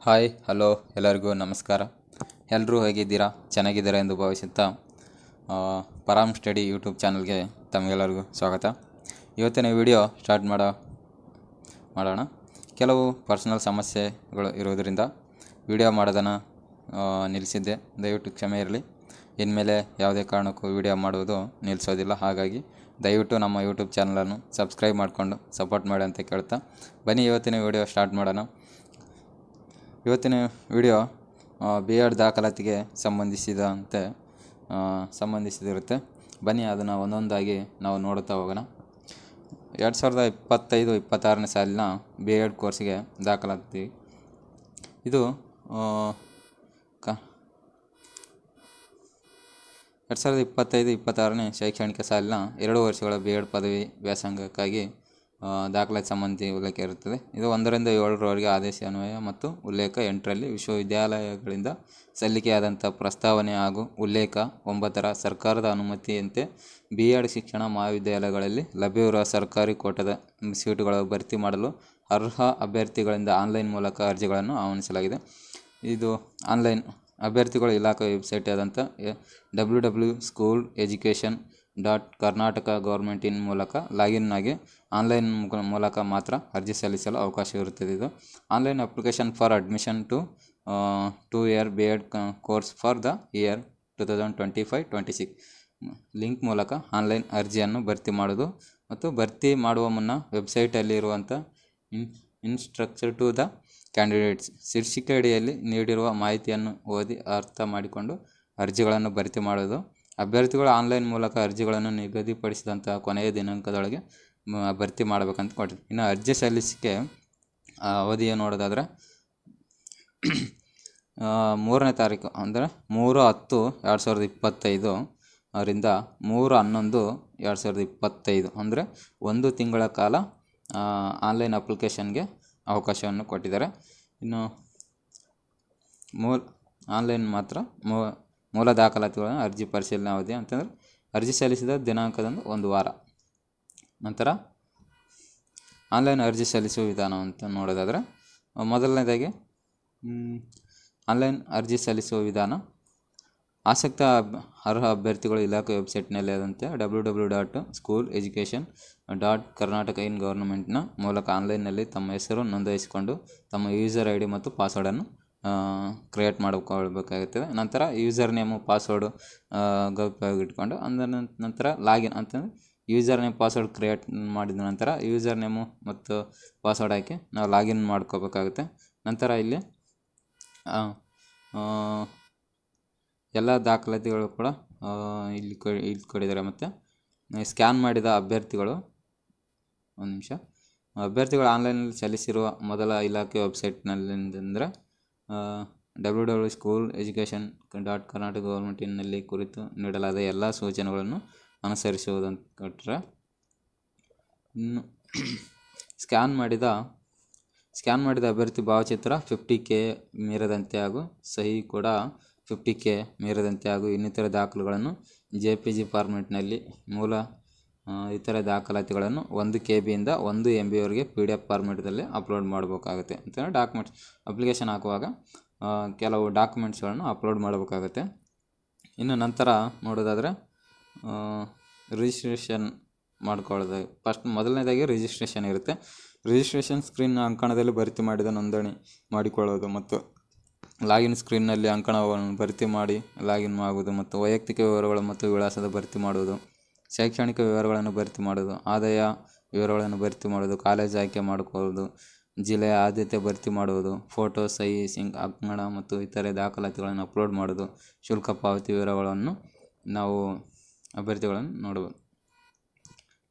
Hi hello ಎಲ್ಲರಿಗೂ ನಮಸ್ಕಾರ. ಎಲ್ಲರೂ ಹೇಗಿದ್ದೀರಾ? ಚೆನ್ನಾಗಿದ್ದೀರಾ ಎಂದು ಭಾವಿಸುತ್ತಾ ಪರಾಮ್ ಸ್ಟಡಿ ಯೂಟ್ಯೂಬ್ ಚಾನಲ್ಗೆ ತಮಗೆಲ್ಲರಿಗೂ ಸ್ವಾಗತ. ಇವತ್ತಿನ ವಿಡಿಯೋ ಸ್ಟಾರ್ಟ್ ಮಾಡೋಣ. ಕೆಲವು ಪರ್ಸನಲ್ ಸಮಸ್ಯೆಗಳು ಇರೋದರಿಂದ ವಿಡಿಯೋ ಮಾಡೋದನ್ನು ನಿಲ್ಲಿಸಿದ್ದೆ. ದಯವಿಟ್ಟು ಕ್ಷಮೆ ಇರಲಿ. ಇನ್ಮೇಲೆ ಯಾವುದೇ ಕಾರಣಕ್ಕೂ ವಿಡಿಯೋ ಮಾಡುವುದು ನಿಲ್ಲಿಸೋದಿಲ್ಲ. ಹಾಗಾಗಿ ದಯವಿಟ್ಟು ನಮ್ಮ ಯೂಟ್ಯೂಬ್ ಚಾನಲನ್ನು ಸಬ್ಸ್ಕ್ರೈಬ್ ಮಾಡಿಕೊಂಡು ಸಪೋರ್ಟ್ ಮಾಡಿ ಅಂತ ಕೇಳ್ತಾ ಬನ್ನಿ ಇವತ್ತಿನ ವಿಡಿಯೋ ಸ್ಟಾರ್ಟ್ ಮಾಡೋಣ. ಇವತ್ತಿನ ವಿಡಿಯೋ B.Ed ದಾಖಲಾತಿಗೆ ಸಂಬಂಧಿಸಿದಿರುತ್ತೆ. ಬನ್ನಿ ಅದನ್ನು ಒಂದೊಂದಾಗಿ ನಾವು ನೋಡುತ್ತಾ ಹೋಗೋಣ. 2025-26ನೇ ಸಾಲಿನ B.Ed ಕೋರ್ಸಿಗೆ ದಾಖಲಾತಿ ಇದು 2025-26ನೇ ಶೈಕ್ಷಣಿಕ ಸಾಲಿನ 2 ವರ್ಷಗಳ B.Ed ಪದವಿ ವ್ಯಾಸಂಗಕ್ಕಾಗಿ ದಾಖಲಾತಿ ಸಂಬಂಧಿ ಉಲ್ಲೇಖ ಇರುತ್ತದೆ. ಇದು 1ರಿಂದ 7ರವರೆಗೆ ಆದೇಶ ಅನ್ವಯ ಮತ್ತು ಉಲ್ಲೇಖ 8ರಲ್ಲಿ ವಿಶ್ವವಿದ್ಯಾಲಯಗಳಿಂದ ಸಲ್ಲಿಕೆಯಾದಂಥ ಪ್ರಸ್ತಾವನೆ ಹಾಗೂ ಉಲ್ಲೇಖ 9ರ ಸರ್ಕಾರದ ಅನುಮತಿಯಂತೆ B.Ed ಶಿಕ್ಷಣ ಮಹಾವಿದ್ಯಾಲಯಗಳಲ್ಲಿ ಲಭ್ಯವಿರುವ ಸರ್ಕಾರಿ ಕೋಟಾದ ಸೀಟುಗಳ ಭರ್ತಿ ಮಾಡಲು ಅರ್ಹ ಅಭ್ಯರ್ಥಿಗಳಿಂದ ಆನ್ಲೈನ್ ಮೂಲಕ ಅರ್ಜಿಗಳನ್ನು ಆಹ್ವಾನಿಸಲಾಗಿದೆ. ಇದು ಆನ್ಲೈನ್ ಅಭ್ಯರ್ಥಿಗಳು ಇಲಾಖೆ ವೆಬ್ಸೈಟ್ ಆದಂಥ www.school.education.karnataka ಮೂಲಕ ಲಾಗಿನ್ ಆಗಿ ಆನ್ಲೈನ್ ಮೂಲಕ ಮಾತ್ರ ಅರ್ಜಿ ಸಲ್ಲಿಸಲು ಅವಕಾಶವಿರುತ್ತದೆ. ಇದು online application for admission to 2-year B.Ed course for the year 2025-26 link ಮೂಲಕ ಆನ್ಲೈನ್ ಅರ್ಜಿಯನ್ನು ಭರ್ತಿ ಮಾಡೋದು ಮತ್ತು ಭರ್ತಿ ಮಾಡುವ ಮುನ್ನ ವೆಬ್ಸೈಟಲ್ಲಿರುವಂಥ ಇನ್ಸ್ಟ್ರಕ್ಷನ್ ಟು ದ ಕ್ಯಾಂಡಿಡೇಟ್ಸ್ ಶೀರ್ಷಿಕೆ ಅಡಿಯಲ್ಲಿ ನೀಡಿರುವ ಮಾಹಿತಿಯನ್ನು ಓದಿ ಅರ್ಥ ಮಾಡಿಕೊಂಡು ಅರ್ಜಿಗಳನ್ನು ಭರ್ತಿ ಮಾಡೋದು. ಅಭ್ಯರ್ಥಿಗಳು ಆನ್ಲೈನ್ ಮೂಲಕ ಅರ್ಜಿಗಳನ್ನು ನಿಗದಿಪಡಿಸಿದಂಥ ಕೊನೆಯ ದಿನಾಂಕದೊಳಗೆ ಭರ್ತಿ ಮಾಡಬೇಕಂತ ಕೊಟ್ಟಿದೆ. ಇನ್ನು ಅರ್ಜಿ ಸಲ್ಲಿಸಿಕೆ ಅವಧಿಯ ನೋಡೋದಾದರೆ 3ನೇ ತಾರೀಕು ಅಂದರೆ 3/10/2025 ರಿಂದ 3/11/2025 ಅಂದರೆ 1 ತಿಂಗಳ ಕಾಲ ಆನ್ಲೈನ್ ಅಪ್ಲಿಕೇಶನ್ಗೆ ಅವಕಾಶವನ್ನು ಕೊಟ್ಟಿದ್ದಾರೆ. ಇನ್ನು ಆನ್ಲೈನ್ ಮಾತ್ರ ಮೂಲ ದಾಖಲಾತಿಗಳನ್ನು ಅರ್ಜಿ ಪರಿಶೀಲನೆ ಅವಧಿ ಅಂತಂದರೆ ಅರ್ಜಿ ಸಲ್ಲಿಸಿದ ದಿನಾಂಕದಂದು 1 ವಾರ. ನಂತರ ಆನ್ಲೈನ್ ಅರ್ಜಿ ಸಲ್ಲಿಸುವ ವಿಧಾನ ಅಂತ ನೋಡೋದಾದರೆ ಮೊದಲನೇದಾಗಿ ಆನ್ಲೈನ್ ಅರ್ಜಿ ಸಲ್ಲಿಸುವ ವಿಧಾನ ಆಸಕ್ತ ಅರ್ಹ ಅಭ್ಯರ್ಥಿಗಳು ಇಲಾಖೆ ವೆಬ್ಸೈಟ್ನಲ್ಲಿ ಆದಂತೆ www.school.education.karnataka ಮೂಲಕ ಆನ್ಲೈನ್ನಲ್ಲಿ ತಮ್ಮ ಹೆಸರು ನೋಂದಾಯಿಸಿಕೊಂಡು ತಮ್ಮ ಯೂಸರ್ ID ಮತ್ತು ಪಾಸ್ವರ್ಡನ್ನು ಕ್ರಿಯೇಟ್ ಮಾಡಿಕೊಳ್ಬೇಕಾಗುತ್ತದೆ. ನಂತರ ಯೂಸರ್ ನೇಮು ಪಾಸ್ವರ್ಡು ಗೌಪ್ಯವಾಗಿ ಇಟ್ಕೊಂಡು ನಂತರ ಲಾಗಿನ್ ಅಂತಂದರೆ ಯೂಸರ್ ನೇಮ್ ಪಾಸ್ವರ್ಡ್ ಕ್ರಿಯೇಟ್ ಮಾಡಿದ ನಂತರ ಯೂಸರ್ ನೇಮು ಮತ್ತು ಪಾಸ್ವರ್ಡ್ ಹಾಕಿ ನಾವು ಲಾಗಿನ್ ಮಾಡ್ಕೋಬೇಕಾಗುತ್ತೆ. ನಂತರ ಇಲ್ಲಿ ಎಲ್ಲ ದಾಖಲಾತಿಗಳು ಕೂಡ ಇಲ್ಲಿ ಕೊಟ್ಟಿದ್ದಾರೆ. ಮತ್ತು ಸ್ಕ್ಯಾನ್ ಮಾಡಿದ ಅಭ್ಯರ್ಥಿಗಳು ಅಭ್ಯರ್ಥಿಗಳು ಆನ್ಲೈನಲ್ಲಿ ಸಲ್ಲಿಸಿರುವ ಮೊದಲ ಇಲಾಖೆ ವೆಬ್ಸೈಟ್ನಲ್ಲಿ ಅಂದರೆ www.school.education.karnataka ಕುರಿತು ನೀಡಲಾದ ಎಲ್ಲ ಸೂಚನೆಗಳನ್ನು ಅನುಸರಿಸುವುದಂತ ಕೊಟ್ಟರೆ, ಇನ್ನು ಸ್ಕ್ಯಾನ್ ಮಾಡಿದ ಅಭ್ಯರ್ಥಿ ಭಾವಚಿತ್ರ 50K ಮೀರದಂತೆ ಹಾಗೂ ಸಹಿ ಕೂಡ 50K ಮೀರದಂತೆ ಹಾಗೂ ಇನ್ನಿತರ ದಾಖಲೆಗಳನ್ನು JPG ಫಾರ್ಮೆಟ್ನಲ್ಲಿ ಮೂಲ ಇತರ ದಾಖಲಾತಿಗಳನ್ನು 1 KB-ಯಿಂದ 1 MB PDF ಫಾರ್ಮೆಟ್ದಲ್ಲಿ ಅಪ್ಲೋಡ್ ಮಾಡಬೇಕಾಗುತ್ತೆ. ಅಂತಂದರೆ ಡಾಕ್ಯುಮೆಂಟ್ಸ್ ಅಪ್ಲಿಕೇಶನ್ ಹಾಕುವಾಗ ಕೆಲವು ಡಾಕ್ಯುಮೆಂಟ್ಸ್ಗಳನ್ನು ಅಪ್ಲೋಡ್ ಮಾಡಬೇಕಾಗುತ್ತೆ. ಇನ್ನು ನಂತರ ನೋಡೋದಾದರೆ ರಿಜಿಸ್ಟ್ರೇಷನ್ ಮಾಡ್ಕೊಳ್ಳೋದು. ಮೊದಲನೇದಾಗಿ ರಿಜಿಸ್ಟ್ರೇಷನ್ ಇರುತ್ತೆ. ರಿಜಿಸ್ಟ್ರೇಷನ್ ಸ್ಕ್ರೀನ್ ಅಂಕಣದಲ್ಲಿ ಭರ್ತಿ ಮಾಡಿದ ನೋಂದಣಿ ಮಾಡಿಕೊಳ್ಳೋದು ಮತ್ತು ಲಾಗಿನ್ ಸ್ಕ್ರೀನ್ನಲ್ಲಿ ಅಂಕಣವನ್ನು ಭರ್ತಿ ಮಾಡಿ ಲಾಗಿನ್ ಆಗುವುದು ಮತ್ತು ವೈಯಕ್ತಿಕ ವಿವರಗಳು ಮತ್ತು ವಿಳಾಸದ ಭರ್ತಿ ಮಾಡುವುದು, ಶೈಕ್ಷಣಿಕ ವಿವರಗಳನ್ನು ಭರ್ತಿ ಮಾಡೋದು, ಆದಾಯ ವಿವರಗಳನ್ನು ಭರ್ತಿ ಮಾಡೋದು, ಕಾಲೇಜ್ ಆಯ್ಕೆ ಮಾಡಿಕೊಳ್ಳೋದು, ಜಿಲ್ಲೆಯ ಆದ್ಯತೆ ಭರ್ತಿ ಮಾಡುವುದು, ಫೋಟೋ, ಸಹಿ, ಅಂಕಣ ಮತ್ತು ಇತರೆ ದಾಖಲಾತಿಗಳನ್ನು ಅಪ್ಲೋಡ್ ಮಾಡೋದು, ಶುಲ್ಕ ಪಾವತಿ ವಿವರಗಳನ್ನು ನಾವು ಅಭ್ಯರ್ಥಿಗಳನ್ನು ನೋಡಬಹುದು.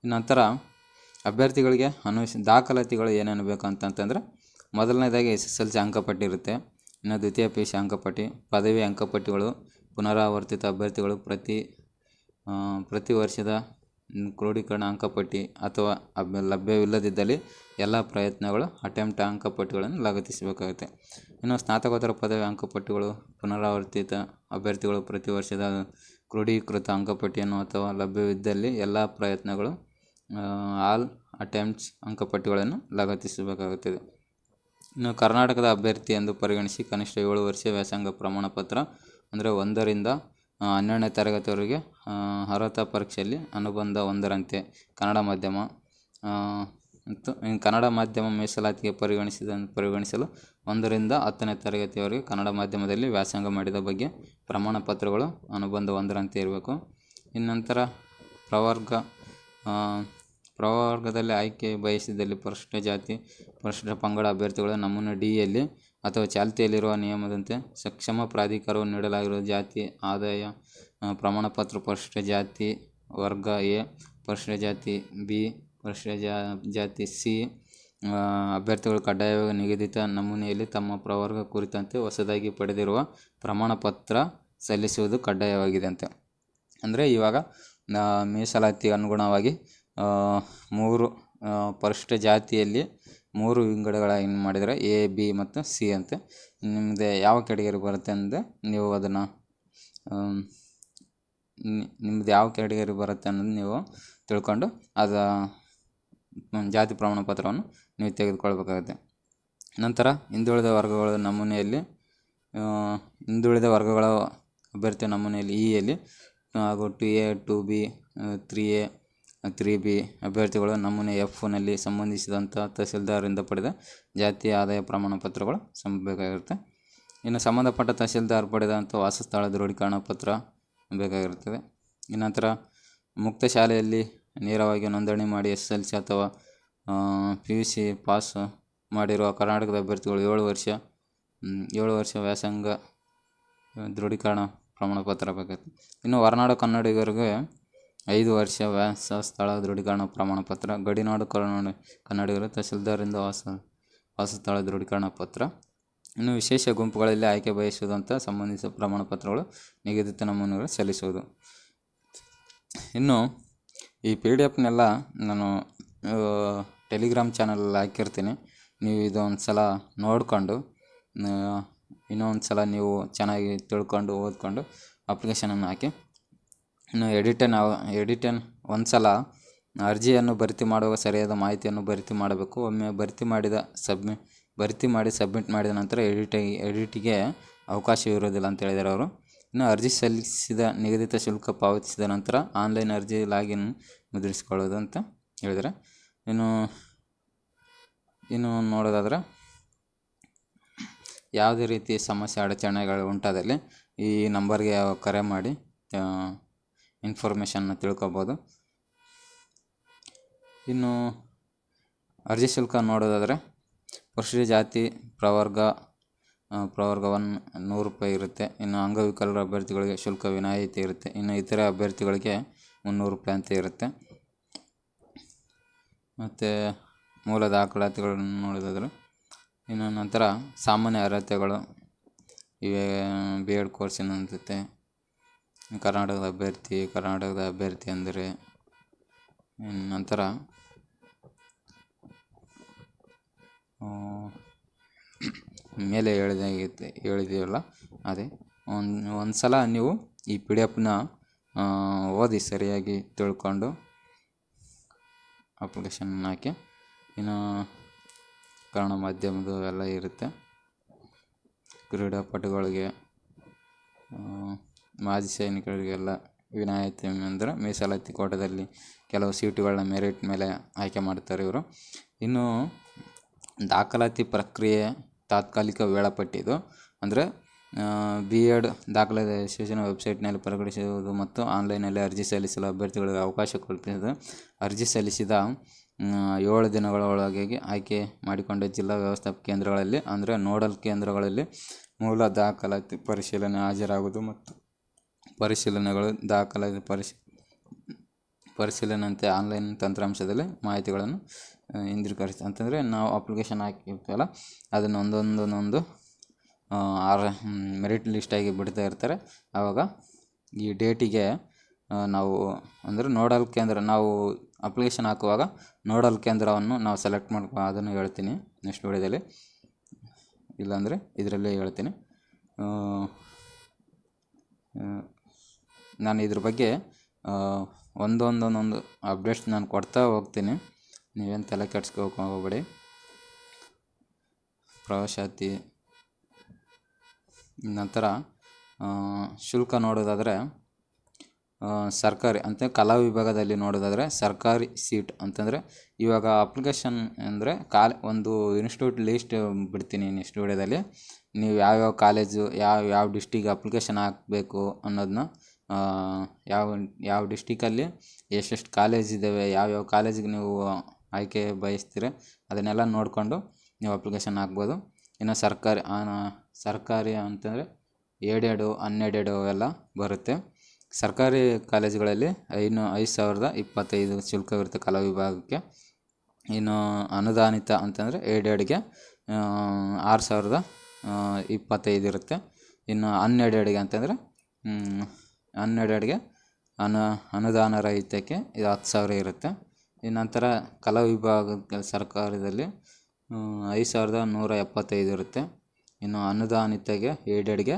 ನಂತರ ಅಭ್ಯರ್ಥಿಗಳಿಗೆ ದಾಖಲಾತಿಗಳು ಏನೇನು ಬೇಕು ಅಂತಂತಂದರೆ ಮೊದಲನೇದಾಗಿ SSLC ಅಂಕಪಟ್ಟಿ ಇರುತ್ತೆ. ಇನ್ನು ದ್ವಿತೀಯ PUC ಅಂಕಪಟ್ಟಿ, ಪದವಿ ಅಂಕಪಟ್ಟಿಗಳು, ಪುನರಾವರ್ತಿತ ಅಭ್ಯರ್ಥಿಗಳು ಪ್ರತಿ ವರ್ಷದ ಕ್ರೋಢೀಕರಣ ಅಂಕಪಟ್ಟಿ ಅಥವಾ ಲಭ್ಯವಿಲ್ಲದಿದ್ದಲ್ಲಿ ಎಲ್ಲ ಪ್ರಯತ್ನಗಳು ಅಟೆಂಪ್ಟ್ ಅಂಕಪಟ್ಟಿಗಳನ್ನು ಲಗತ್ತಿಸಬೇಕಾಗುತ್ತೆ. ಇನ್ನು ಸ್ನಾತಕೋತ್ತರ ಪದವಿ ಅಂಕಪಟ್ಟಿಗಳು, ಪುನರಾವರ್ತಿತ ಅಭ್ಯರ್ಥಿಗಳು ಪ್ರತಿ ವರ್ಷದ ಕ್ರೋಢೀಕೃತ ಅಂಕಪಟ್ಟಿಯನ್ನು ಅಥವಾ ಲಭ್ಯವಿದ್ದಲ್ಲಿ ಎಲ್ಲ ಪ್ರಯತ್ನಗಳು ಆಲ್ ಅಟೆಂಪ್ಟ್ಸ್ ಅಂಕಪಟ್ಟಿಗಳನ್ನು ಲಗತ್ತಿಸಬೇಕಾಗುತ್ತದೆ. ಇನ್ನು ಕರ್ನಾಟಕದ ಅಭ್ಯರ್ಥಿ ಎಂದು ಪರಿಗಣಿಸಿ ಕನಿಷ್ಠ 7 ವರ್ಷ ವ್ಯಾಸಂಗ ಪ್ರಮಾಣ ಪತ್ರ ಅಂದರೆ 1ರಿಂದ 12ನೇ ತರಗತಿವರೆಗೆ ಅರ್ಹತಾ ಪರೀಕ್ಷೆಯಲ್ಲಿ ಅನುಬಂಧ 1ರಂತೆ ಕನ್ನಡ ಮಾಧ್ಯಮ ಮತ್ತು ಕನ್ನಡ ಮಾಧ್ಯಮ ಮೀಸಲಾತಿಗೆ ಪರಿಗಣಿಸಲು 1ರಿಂದ 10ನೇ ತರಗತಿಯವರೆಗೆ ಕನ್ನಡ ಮಾಧ್ಯಮದಲ್ಲಿ ವ್ಯಾಸಂಗ ಮಾಡಿದ ಬಗ್ಗೆ ಪ್ರಮಾಣ ಪತ್ರಗಳು ಅನುಬಂಧ 1ರಂತೆ ಇರಬೇಕು. ಇನ್ನು ನಂತರ ಪ್ರವರ್ಗದಲ್ಲಿ ಆಯ್ಕೆ ಬಯಸಿದಲ್ಲಿ ಪರಿಶಿಷ್ಟ ಜಾತಿ ಪರಿಶಿಷ್ಟ ಪಂಗಡ ಅಭ್ಯರ್ಥಿಗಳು ನಮೂನೆ ಡಿಯಲ್ಲಿ ಅಥವಾ ಚಾಲ್ತಿಯಲ್ಲಿರುವ ನಿಯಮದಂತೆ ಸಕ್ಷಮ ಪ್ರಾಧಿಕಾರವು ನೀಡಲಾಗಿರುವ ಜಾತಿ ಆದಾಯ ಪ್ರಮಾಣ ಪತ್ರ ಪರಿಶಿಷ್ಟ ಜಾತಿ ವರ್ಗ ಎ, ಪರಿಶಿಷ್ಟ ಜಾತಿ ಬಿ, ಪರಿಶಿಷ್ಟ ಜಾತಿ ಸಿ ಅಭ್ಯರ್ಥಿಗಳು ಕಡ್ಡಾಯವಾಗಿ ನಿಗದಿತ ನಮೂನೆಯಲ್ಲಿ ತಮ್ಮ ಪ್ರವರ್ಗ ಕುರಿತಂತೆ ಹೊಸದಾಗಿ ಪಡೆದಿರುವ ಪ್ರಮಾಣ ಪತ್ರ ಸಲ್ಲಿಸುವುದು ಕಡ್ಡಾಯವಾಗಿದೆ ಅಂತ. ಅಂದರೆ ಇವಾಗ ಮೀಸಲಾತಿ ಅನುಗುಣವಾಗಿ 3 ಪರಿಶಿಷ್ಟ ಜಾತಿಯಲ್ಲಿ 3 ವಿಂಗಡಗಳನ್ನು ಮಾಡಿದರೆ ಎ, ಬಿ ಮತ್ತು ಸಿ ಅಂತ. ನಿಮ್ಮದು ಯಾವ ಕ್ಯಾಟಗರಿ ಬರುತ್ತೆ ಅಂದರೆ ನೀವು ಅದನ್ನು ನಿಮ್ಮದು ಯಾವ ಕ್ಯಾಟಗರಿ ಬರುತ್ತೆ ಅನ್ನೋದು ನೀವು ತಿಳ್ಕೊಂಡು ಅದು ಜಾತಿ ಪ್ರಮಾಣ ಪತ್ರವನ್ನು ನೀವು ತೆಗೆದುಕೊಳ್ಬೇಕಾಗುತ್ತೆ. ನಂತರ ಹಿಂದುಳಿದ ವರ್ಗಗಳ ನಮೂನೆಯಲ್ಲಿ ಹಿಂದುಳಿದ ವರ್ಗಗಳ ಅಭ್ಯರ್ಥಿ ನಮೂನೆಯಲ್ಲಿ ಇಯಲ್ಲಿ ಹಾಗೂ 2A, 2B, 3A, 3B ಅಭ್ಯರ್ಥಿಗಳು ನಮೂನೆ ಎಫ್ನಲ್ಲಿ ಸಂಬಂಧಿಸಿದಂಥ ತಹಸೀಲ್ದಾರರಿಂದ ಪಡೆದ ಜಾತಿ ಆದಾಯ ಪ್ರಮಾಣ ಪತ್ರಗಳು ಬೇಕಾಗಿರುತ್ತೆ. ಇನ್ನು ಸಂಬಂಧಪಟ್ಟ ತಹಸೀಲ್ದಾರ್ ಪಡೆದಂಥ ವಾಸಸ್ಥಳ ದೃಢೀಕರಣ ಪತ್ರ ಬೇಕಾಗಿರುತ್ತದೆ. ಇನ್ನು ನಂತರ ಮುಕ್ತ ಶಾಲೆಯಲ್ಲಿ ನೇರವಾಗಿ ನೋಂದಣಿ ಮಾಡಿ SSLC ಅಥವಾ PUC ಪಾಸ್ ಮಾಡಿರುವ ಕರ್ನಾಟಕದ ಅಭ್ಯರ್ಥಿಗಳು 7 ವರ್ಷ ವ್ಯಾಸಂಗ ದೃಢೀಕರಣ ಪ್ರಮಾಣ ಪತ್ರ ಬೇಕಾಗುತ್ತೆ. ಇನ್ನು ಹೊರನಾಡು ಕನ್ನಡಿಗರಿಗೆ 5 ವರ್ಷ ವಾಸಸ್ಥಳ ದೃಢೀಕರಣ ಪ್ರಮಾಣ ಪತ್ರ, ಗಡಿನಾಡು ಕನ್ನಡಿಗರು ತಹಸೀಲ್ದಾರರಿಂದ ವಾಸಸ್ಥಳ ದೃಢೀಕರಣ ಪತ್ರ. ಇನ್ನು ವಿಶೇಷ ಗುಂಪುಗಳಲ್ಲಿ ಆಯ್ಕೆ ಬಯಸುವುದಂಥ ಸಂಬಂಧಿಸಿದ ಪ್ರಮಾಣ ಪತ್ರಗಳು ನಿಗದಿತ ನಮೂನೆಗಳು ಸಲ್ಲಿಸುವುದು. ಇನ್ನು ಈ PDF ನಾನು ಟೆಲಿಗ್ರಾಮ್ ಚಾನಲಲ್ಲಿ ಹಾಕಿರ್ತೀನಿ. ನೀವು ಇದೊಂದು ಸಲ ನೋಡಿಕೊಂಡು ಇನ್ನೊಂದು ಸಲ ನೀವು ಚೆನ್ನಾಗಿ ತಿಳ್ಕೊಂಡು ಓದ್ಕೊಂಡು ಅಪ್ಲಿಕೇಶನನ್ನು ಹಾಕಿ. ಇನ್ನು ಎಡಿಟನ್ ಒಂದು ಸಲ ಅರ್ಜಿಯನ್ನು ಭರ್ತಿ ಮಾಡುವಾಗ ಸರಿಯಾದ ಮಾಹಿತಿಯನ್ನು ಭರ್ತಿ ಮಾಡಬೇಕು. ಒಮ್ಮೆ ಭರ್ತಿ ಮಾಡಿ ಸಬ್ಮಿಟ್ ಮಾಡಿದ ನಂತರ ಎಡಿಟಿಗೆ ಅವಕಾಶವಿರುವುದಿಲ್ಲ ಅಂತ ಹೇಳಿದ್ದಾರೆ ಅವರು. ಇನ್ನು ಅರ್ಜಿ ಸಲ್ಲಿಸಿದ ನಿಗದಿತ ಶುಲ್ಕ ಪಾವತಿಸಿದ ನಂತರ ಆನ್ಲೈನ್ ಅರ್ಜಿ ಲಾಗಿನ್ ಮುದ್ರಿಸಿಕೊಳ್ಳೋದು ಅಂತ ಹೇಳಿದರೆ. ಇನ್ನು ನೋಡೋದಾದರೆ ಯಾವುದೇ ರೀತಿ ಸಮಸ್ಯೆ ಅಡಚಣೆಗಳು ಉಂಟಾದಲ್ಲಿ ಈ ನಂಬರ್ಗೆ ಕರೆ ಮಾಡಿ ಇನ್ಫಾರ್ಮೇಷನ್ನ ತಿಳ್ಕೊಬೋದು. ಇನ್ನು ಅರ್ಜಿ ಶುಲ್ಕ ನೋಡೋದಾದರೆ ಪರಿಶಿಷ್ಟ ಜಾತಿ ಪ್ರವರ್ಗ 100 ರೂಪಾಯಿ ಇರುತ್ತೆ. ಇನ್ನು ಅಂಗವಿಕಲರ ಅಭ್ಯರ್ಥಿಗಳಿಗೆ ಶುಲ್ಕ ವಿನಾಯಿತಿ ಇರುತ್ತೆ. ಇನ್ನು ಇತರೆ ಅಭ್ಯರ್ಥಿಗಳಿಗೆ 300 ರೂಪಾಯಿ ಅಂತ ಇರುತ್ತೆ. ಮತ್ತು ಮೂಲ ದಾಖಲಾತಿಗಳನ್ನು ನೋಡೋದಾದರೆ ಇನ್ನು ನಂತರ ಸಾಮಾನ್ಯ ಅರ್ಹತೆಗಳು ಇವೆ. B.Ed ಕೋರ್ಸಿನ ಜೊತೆ ಕರ್ನಾಟಕದ ಅಭ್ಯರ್ಥಿ ಅಂದರೆ ನಂತರ ಮೇಲೆ ಹೇಳಿದೆವಲ್ಲ ಅದೇ ಒಂದು ಸಲ ನೀವು ಈ PDF ಓದಿ ಸರಿಯಾಗಿ ತಿಳ್ಕೊಂಡು ಅಪ್ಲಿಕೇಶನ್ ಹಾಕಿ. ಇನ್ನು ಕನ್ನಡ ಮಾಧ್ಯಮದ್ದು ಎಲ್ಲ ಇರುತ್ತೆ. ಕ್ರೀಡಾಪಟುಗಳಿಗೆ ಮಾಜಿ ಸೈನಿಕರಿಗೆಲ್ಲ ವಿನಾಯಿತಿ ಅಂದರೆ ಮೀಸಲಾತಿ ಕೋಟಾದಲ್ಲಿ ಕೆಲವು ಸೀಟುಗಳನ್ನ ಮೆರಿಟ್ ಮೇಲೆ ಆಯ್ಕೆ ಮಾಡ್ತಾರೆ ಇವರು. ಇನ್ನು ದಾಖಲಾತಿ ಪ್ರಕ್ರಿಯೆ ತಾತ್ಕಾಲಿಕ ವೇಳಾಪಟ್ಟಿ ಇದು ಅಂದರೆ B.Ed ದಾಖಲಾತಿ ಅಸೋಸಿಯೇಷನ್ ವೆಬ್ಸೈಟ್ನಲ್ಲಿ ಪ್ರಕಟಿಸುವುದು ಮತ್ತು ಆನ್ಲೈನಲ್ಲಿ ಅರ್ಜಿ ಸಲ್ಲಿಸಲು ಅಭ್ಯರ್ಥಿಗಳಿಗೆ ಅವಕಾಶ ಕಲ್ಪಿಸಿದೆ. ಅರ್ಜಿ ಸಲ್ಲಿಸಿದ 7 ದಿನಗಳ ಒಳಗಾಗಿ ಆಯ್ಕೆ ಮಾಡಿಕೊಂಡ ಜಿಲ್ಲಾ ವ್ಯವಸ್ಥಾಪಕ ಕೇಂದ್ರಗಳಲ್ಲಿ ಅಂದರೆ ನೋಡಲ್ ಕೇಂದ್ರಗಳಲ್ಲಿ ಮೂಲ ದಾಖಲಾತಿ ಪರಿಶೀಲನೆ ಹಾಜರಾಗುವುದು ಮತ್ತು ಪರಿಶೀಲನೆಗಳು ದಾಖಲಾತಿ ಪರಿಶೀಲನೆಯಂತೆ ಆನ್ಲೈನ್ ತಂತ್ರಾಂಶದಲ್ಲಿ ಮಾಹಿತಿಗಳನ್ನು ಹಿಂದಿರುಗಿಸ್ತಾರೆ. ಅಂತಂದರೆ ನಾವು ಅಪ್ಲಿಕೇಶನ್ ಹಾಕಿರ್ತೀವಲ್ಲ ಅದನ್ನು ಒಂದೊಂದು ಮೆರಿಟ್ ಲಿಸ್ಟಾಗಿ ಬಿಡ್ತಾ ಇರ್ತಾರೆ. ಆವಾಗ ಈ ಡೇಟಿಗೆ ನಾವು ಅಂದರೆ ನೋಡಲ್ ಕೇಂದ್ರ ನಾವು ಅಪ್ಲಿಕೇಶನ್ ಹಾಕುವಾಗ ನೋಡಲ್ ಕೇಂದ್ರವನ್ನು ನಾವು ಸೆಲೆಕ್ಟ್ ಮಾಡ್ಕೊ ಅದನ್ನು ಹೇಳ್ತೀನಿ ನೆಕ್ಸ್ಟ್ ವಿಡಿಯೋದಲ್ಲಿ, ಇಲ್ಲಾಂದರೆ ಇದರಲ್ಲೇ ಹೇಳ್ತೀನಿ. ನಾನು ಇದ್ರ ಬಗ್ಗೆ ಒಂದೊಂದು ಅಪ್ಡೇಟ್ಸ್ ನಾನು ಕೊಡ್ತಾ ಹೋಗ್ತೀನಿ. ನೀವೇನು ತಲೆ ಕೆಡ್ಸ್ಕೋಕೆ ಹೋಗಬೇಡಿ. ಪ್ರವೇಶಾತಿ. ನಂತರ ಶುಲ್ಕ ನೋಡೋದಾದರೆ ಸರ್ಕಾರಿ ಅಂತ ಕಲಾ ವಿಭಾಗದಲ್ಲಿ ನೋಡೋದಾದರೆ ಸರ್ಕಾರಿ ಸೀಟ್ ಅಂತಂದರೆ ಇವಾಗ ಅಪ್ಲಿಕೇಶನ್ ಅಂದರೆ ಒಂದು ಇನ್ಸ್ಟಿಟ್ಯೂಟ್ ಲೀಸ್ಟ್ ಬಿಡ್ತೀನಿ ನೆಕ್ಸ್ಟ್ ವಿಡಿಯೋದಲ್ಲಿ. ನೀವು ಯಾವ್ಯಾವ ಕಾಲೇಜು ಯಾವ ಡಿಸ್ಟಿಕ್ ಅಪ್ಲಿಕೇಶನ್ ಹಾಕಬೇಕು ಅನ್ನೋದನ್ನ, ಯಾವ ಡಿಸ್ಟಿಕಲ್ಲಿ ಎಷ್ಟೆಷ್ಟು ಕಾಲೇಜ್ ಇದ್ದಾವೆ, ಯಾವ್ಯಾವ ಕಾಲೇಜಿಗೆ ನೀವು ಆಯ್ಕೆ ಬಯಸ್ತೀರ ಅದನ್ನೆಲ್ಲ ನೋಡಿಕೊಂಡು ನೀವು ಅಪ್ಲಿಕೇಶನ್ ಹಾಕ್ಬೋದು. ಇನ್ನು ಸರ್ಕಾರಿ ಅಂತಂದರೆ ಏಡೆಡು 12 ಅವೆಲ್ಲ ಬರುತ್ತೆ. ಸರ್ಕಾರಿ ಕಾಲೇಜುಗಳಲ್ಲಿ 5,025 ಶುಲ್ಕವಿರುತ್ತೆ ಕಲಾ ವಿಭಾಗಕ್ಕೆ. ಇನ್ನು ಅನುದಾನಿತ ಅಂತಂದರೆ ಏಡೆಡ್ಗೆ 6,025 ಇರುತ್ತೆ. ಇನ್ನು ಅನ್ಎಡೆಡ್ಗೆ ಅಂತಂದರೆ 12ಗೆ ಅನುದಾನ ರಹಿತಕ್ಕೆ ಇದು 10,000 ಇರುತ್ತೆ. ಇನ್ನು ನಂತರ ಕಲಾ ವಿಭಾಗ ಸರ್ಕಾರದಲ್ಲಿ 5,175 ಇರುತ್ತೆ. ಇನ್ನು ಅನುದಾನಿತಗೆ ಏಡೆಡ್ಗೆ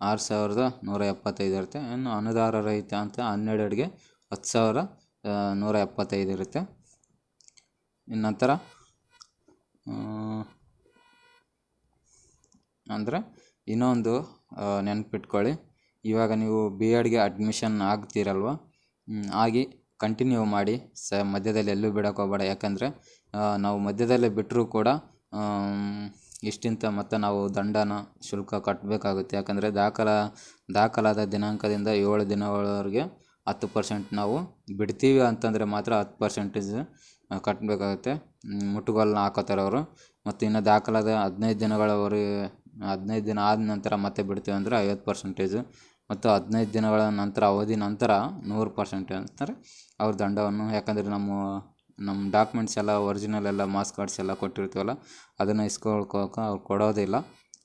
6,175 ಇರುತ್ತೆ. ಇನ್ನು ಅನುದಾನ ರಹಿತ ಅಂತ 12ಗೆ 10,175 ಇರುತ್ತೆ. ಇನ್ನು ನಂತರ ಅಂದರೆ ಇನ್ನೊಂದು ನೆನಪಿಟ್ಕೊಳ್ಳಿ, ಇವಾಗ ನೀವು BEdಗೆ ಅಡ್ಮಿಷನ್ ಆಗ್ತೀರಲ್ವ, ಆಗಿ ಕಂಟಿನ್ಯೂ ಮಾಡಿ, ಮಧ್ಯದಲ್ಲಿ ಎಲ್ಲೂ ಬಿಡೋಕೆ ಹೋಗಬೇಡ. ಯಾಕಂದರೆ ನಾವು ಮಧ್ಯದಲ್ಲೇ ಬಿಟ್ಟರೂ ಕೂಡ ಇಷ್ಟಿಂತ ಮತ್ತು ನಾವು ದಂಡನ ಶುಲ್ಕ ಕಟ್ಟಬೇಕಾಗುತ್ತೆ. ಯಾಕಂದರೆ ದಾಖಲಾದ ದಿನಾಂಕದಿಂದ 7 ದಿನಗಳವರೆಗೆ 10% ನಾವು ಬಿಡ್ತೀವಿ ಅಂತಂದರೆ ಮಾತ್ರ 10% ಕಟ್ಟಬೇಕಾಗುತ್ತೆ. ಮುಟ್ಟುಗೋಲನ್ನ ಹಾಕೋತಾರೆ ಅವರು. ಮತ್ತು ಇನ್ನು ದಾಖಲಾದ 15 ದಿನಗಳವರೆಗೆ 15 ದಿನ ಆದ ನಂತರ ಮತ್ತೆ ಬಿಡ್ತೀವಿ ಅಂದರೆ 50%, ಮತ್ತು 15 ದಿನಗಳ ನಂತರ ಅವಧಿ ನಂತರ 100% ಅಂತಾರೆ ಅವ್ರ ದಂಡವನ್ನು. ಯಾಕಂದರೆ ನಮ್ಮ ಡಾಕ್ಯುಮೆಂಟ್ಸ್ ಎಲ್ಲ ಒರಿಜಿನಲ್ ಎಲ್ಲ ಮಾರ್ಕ್ಸ್ ಕಾರ್ಡ್ಸ್ ಎಲ್ಲ ಕೊಟ್ಟಿರ್ತೀವಲ್ಲ, ಅದನ್ನು ಇಸ್ಕೊಳ್ಕೋಕೆ ಅವ್ರು ಕೊಡೋದಿಲ್ಲ.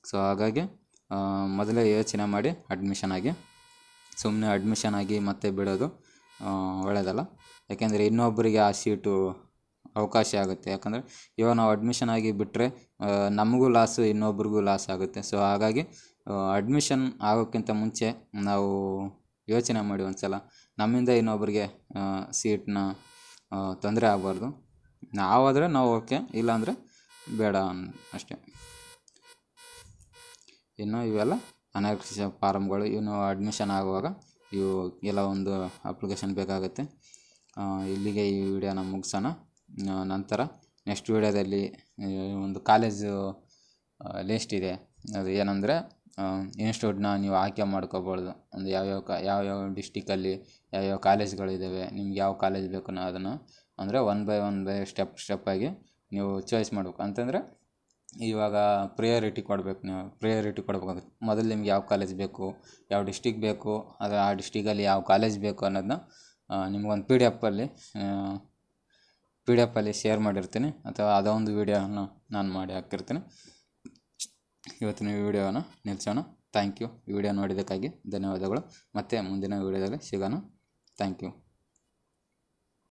ಸೊ ಹಾಗಾಗಿ ಮೊದಲೇ ಯೋಚನೆ ಮಾಡಿ ಅಡ್ಮಿಷನ್ ಆಗಿ. ಸುಮ್ಮನೆ ಅಡ್ಮಿಷನ್ ಆಗಿ ಮತ್ತೆ ಬಿಡೋದು ಒಳ್ಳೆಯದಲ್ಲ. ಯಾಕೆಂದರೆ ಇನ್ನೊಬ್ಬರಿಗೆ ಆ ಸೀಟು ಅವಕಾಶ ಆಗುತ್ತೆ. ಯಾಕಂದರೆ ಇವಾಗ ನಾವು ಅಡ್ಮಿಷನ್ ಆಗಿ ಬಿಟ್ಟರೆ ನಮಗೂ ಲಾಸು, ಇನ್ನೊಬ್ರಿಗೂ ಲಾಸ್ ಆಗುತ್ತೆ. ಸೊ ಹಾಗಾಗಿ ಅಡ್ಮಿಷನ್ ಆಗೋಕ್ಕಿಂತ ಮುಂಚೆ ನಾವು ಯೋಚನೆ ಮಾಡಿ ಒಂದು ಸಲ, ನಮ್ಮಿಂದ ಇನ್ನೊಬ್ಬರಿಗೆ ಸೀಟ್ನ ತೊಂದರೆ ಆಗಬಾರ್ದು. ನಾವಾದರೆ ನಾವು ಓಕೆ, ಇಲ್ಲಾಂದರೆ ಬೇಡ ಅಷ್ಟೇ. ಇನ್ನು ಇವೆಲ್ಲ ಅನಕ್ಷರ ಫಾರಮ್ಗಳು. ಇನ್ನು ಅಡ್ಮಿಷನ್ ಆಗುವಾಗ ಇವು ಕೆಲವೊಂದು ಅಪ್ಲಿಕೇಶನ್ ಬೇಕಾಗುತ್ತೆ. ಇಲ್ಲಿಗೆ ಈ ವಿಡಿಯೋನ ಮುಗಿಸೋಣ. ನಂತರ ನೆಕ್ಸ್ಟ್ ವಿಡಿಯೋದಲ್ಲಿ ಒಂದು ಕಾಲೇಜು ಲಿಸ್ಟ್ ಇದೆ. ಅದು ಏನಂದರೆ ಇನ್ಸ್ಟಿಟ್ಯೂಟ್ನ ನೀವು ಆಯ್ಕೆ ಮಾಡ್ಕೋಬೋದು. ಒಂದು ಯಾವ್ಯಾವ ಡಿಸ್ಟಿಕಲ್ಲಿ ಯಾವ್ಯಾವ ಕಾಲೇಜ್ಗಳಿದ್ದಾವೆ, ನಿಮ್ಗೆ ಯಾವ ಕಾಲೇಜ್ ಬೇಕು ಅದನ್ನು ಅಂದರೆ ಒನ್ ಬೈ ಸ್ಟೆಪ್ಪಾಗಿ ನೀವು ಚಾಯ್ಸ್ ಮಾಡಬೇಕು. ಅಂತಂದರೆ ಇವಾಗ ಪ್ರಿಯಾರಿಟಿ ಕೊಡಬೇಕಾಗುತ್ತೆ. ಮೊದಲು ನಿಮ್ಗೆ ಯಾವ ಕಾಲೇಜ್ ಬೇಕು, ಯಾವ ಡಿಸ್ಟಿಕ್ ಬೇಕು, ಅದು ಆ ಡಿಸ್ಟಿಕಲ್ಲಿ ಯಾವ ಕಾಲೇಜ್ ಬೇಕು ಅನ್ನೋದನ್ನ ನಿಮ್ಗೊಂದು ಪಿ ಡಿ ಎಫಲ್ಲಿ ಶೇರ್ ಮಾಡಿರ್ತೀನಿ, ಅಥವಾ ಅದೊಂದು ವೀಡಿಯೋನ ನಾನು ಮಾಡಿ ಹಾಕಿರ್ತೀನಿ. ಇವತ್ತಿನ ವಿಡಿಯೋನ ನಿಲ್ಲಿಸೋಣ. Thank you. ವಿಡಿಯೋ ನೋಡಿದ್ದಕ್ಕಾಗಿ ಧನ್ಯವಾದಗಳು. ಮತ್ತೆ ಮುಂದಿನ ವಿಡಿಯೋದಲ್ಲಿ ಸಿಗೋಣ. Thank you.